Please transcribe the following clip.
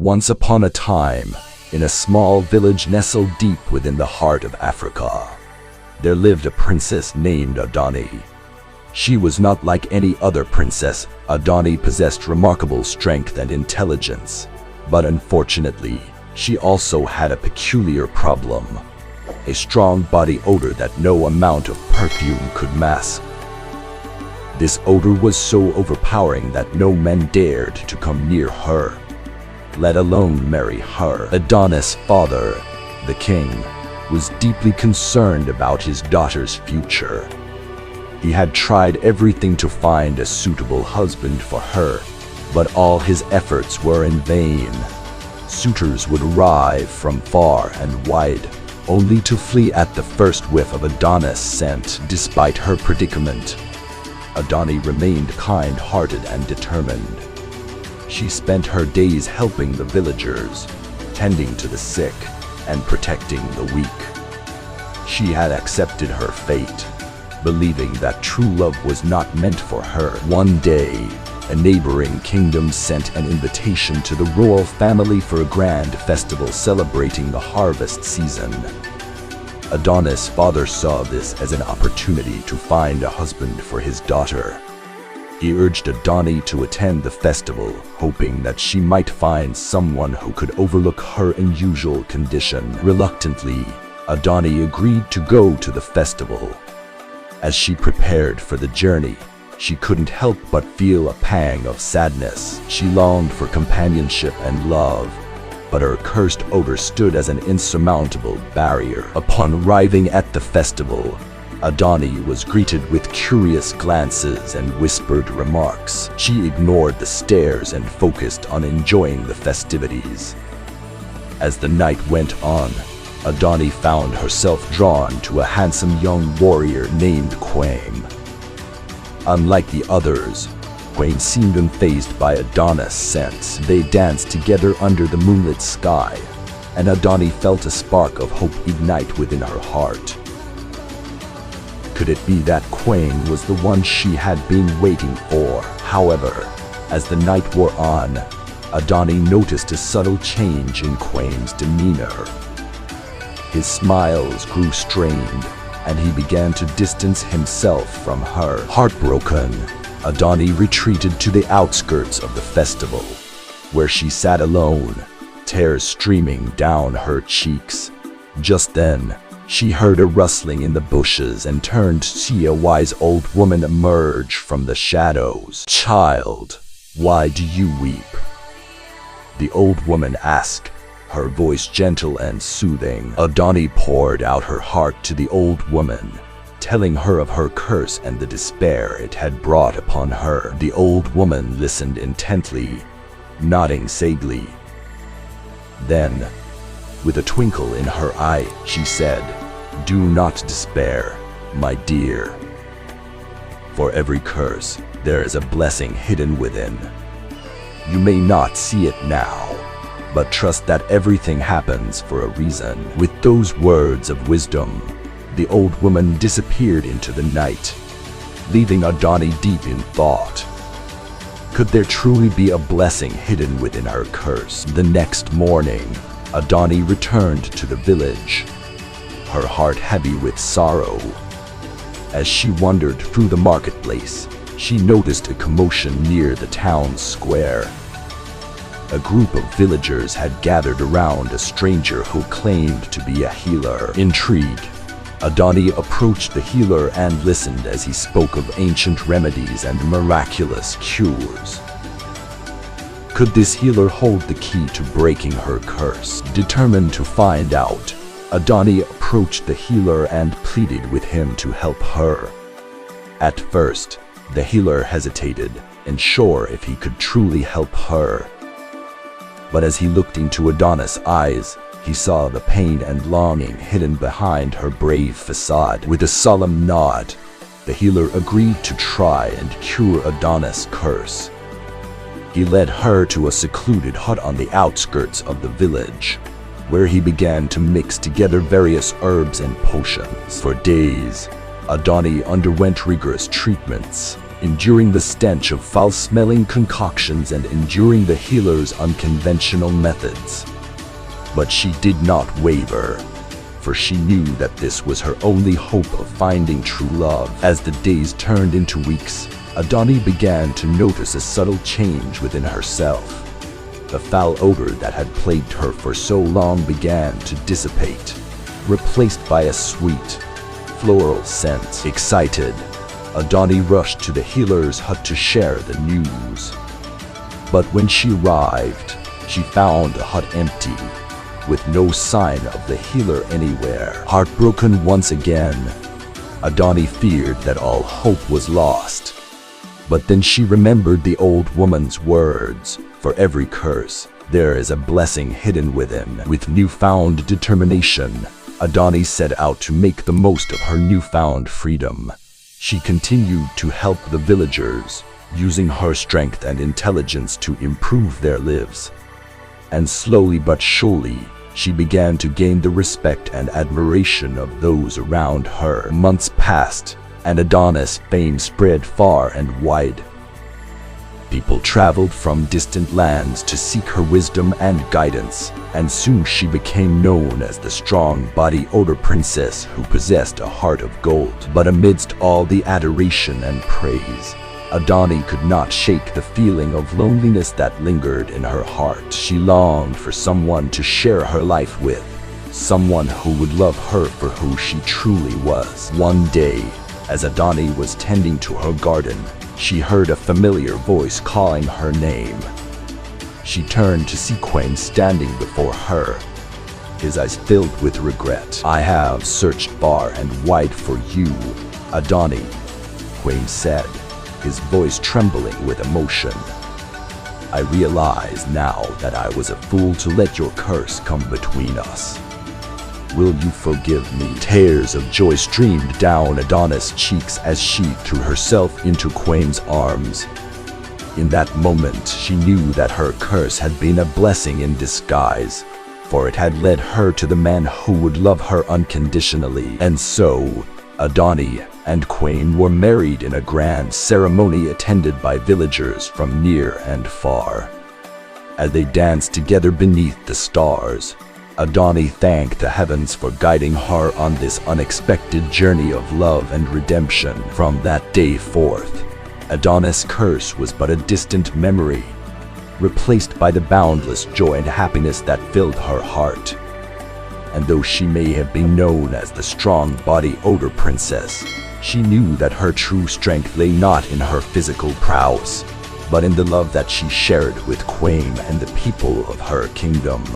Once upon a time, in a small village nestled deep within the heart of Africa, there lived a princess named Adanne. She was not like any other princess. Adanne possessed remarkable strength and intelligence, but unfortunately, she also had a peculiar problem: a strong body odor that no amount of perfume could mask. This odor was so overpowering that no man dared to come near her, let alone marry her. Adanne's father, the king, was deeply concerned about his daughter's future. He had tried everything to find a suitable husband for her, but all his efforts were in vain. Suitors would arrive from far and wide, only to flee at the first whiff of Adanne's scent. Despite her predicament, Adanne remained kind-hearted and determined. She spent her days helping the villagers, tending to the sick, and protecting the weak. She had accepted her fate, believing that true love was not meant for her. One day, a neighboring kingdom sent an invitation to the royal family for a grand festival celebrating the harvest season. Adanne's father saw this as an opportunity to find a husband for his daughter. He urged Adanne to attend the festival, hoping that she might find someone who could overlook her unusual condition. Reluctantly, Adanne agreed to go to the festival. As she prepared for the journey, she couldn't help but feel a pang of sadness. She longed for companionship and love, but her cursed odor stood as an insurmountable barrier. Upon arriving at the festival, Adanne was greeted with curious glances and whispered remarks. She ignored the stares and focused on enjoying the festivities. As the night went on, Adanne found herself drawn to a handsome young warrior named Quaim. Unlike the others, Quaim seemed unfazed by Adanne's scent. They danced together under the moonlit sky, and Adanne felt a spark of hope ignite within her heart. Could it be that Quaim was the one she had been waiting for? However, as the night wore on, Adanne noticed a subtle change in Quaim's demeanor. His smiles grew strained, and he began to distance himself from her. Heartbroken, Adanne retreated to the outskirts of the festival, where she sat alone, tears streaming down her cheeks. Just then, she heard a rustling in the bushes and turned to see a wise old woman emerge from the shadows. "Child, why do you weep?" the old woman asked, her voice gentle and soothing. Adanne poured out her heart to the old woman, telling her of her curse and the despair it had brought upon her. The old woman listened intently, nodding sagely. Then, with a twinkle in her eye, she said, "Do not despair, my dear. For every curse, there is a blessing hidden within. You may not see it now, but trust that everything happens for a reason." With those words of wisdom, the old woman disappeared into the night, leaving Adanne deep in thought. Could there truly be a blessing hidden within her curse? The next morning, Adanne returned to the village, her heart heavy with sorrow. As she wandered through the marketplace, she noticed a commotion near the town square. A group of villagers had gathered around a stranger who claimed to be a healer. Intrigued, Adanne approached the healer and listened as he spoke of ancient remedies and miraculous cures. Could this healer hold the key to breaking her curse? Determined to find out, Adanne approached the healer and pleaded with him to help her. At first, the healer hesitated, unsure if he could truly help her. But as he looked into Adanne's eyes, he saw the pain and longing hidden behind her brave facade. With a solemn nod, the healer agreed to try and cure Adanne's curse. He led her to a secluded hut on the outskirts of the village, where he began to mix together various herbs and potions. For days, Adanne underwent rigorous treatments, enduring the stench of foul-smelling concoctions and enduring the healer's unconventional methods. But she did not waver, for she knew that this was her only hope of finding true love. As the days turned into weeks, Adanne began to notice a subtle change within herself. The foul odor that had plagued her for so long began to dissipate, replaced by a sweet, floral scent. Excited, Adanne rushed to the healer's hut to share the news. But when she arrived, she found the hut empty, with no sign of the healer anywhere. Heartbroken once again, Adanne feared that all hope was lost. But then she remembered the old woman's words, "For every curse, there is a blessing hidden within." With newfound determination, Adanne set out to make the most of her newfound freedom. She continued to help the villagers, using her strength and intelligence to improve their lives. And slowly but surely, she began to gain the respect and admiration of those around her. Months passed, and Adanne's fame spread far and wide. People traveled from distant lands to seek her wisdom and guidance, and soon she became known as the strong-bodied Odor princess who possessed a heart of gold. But amidst all the adoration and praise, Adanne could not shake the feeling of loneliness that lingered in her heart. She longed for someone to share her life with, someone who would love her for who she truly was. One day, as Adanne was tending to her garden, she heard a familiar voice calling her name. She turned to see Quain standing before her, his eyes filled with regret. "I have searched far and wide for you, Adanne," Quain said, his voice trembling with emotion. "I realize now that I was a fool to let your curse come between us. Will you forgive me?" Tears of joy streamed down Adanne's cheeks as she threw herself into Quain's arms. In that moment, she knew that her curse had been a blessing in disguise, for it had led her to the man who would love her unconditionally. And so, Adanne and Quain were married in a grand ceremony attended by villagers from near and far. As they danced together beneath the stars, Adanne thanked the heavens for guiding her on this unexpected journey of love and redemption. From that day forth, Adanne's curse was but a distant memory, replaced by the boundless joy and happiness that filled her heart. And though she may have been known as the strong-bodied Odor princess, she knew that her true strength lay not in her physical prowess, but in the love that she shared with Quain and the people of her kingdom.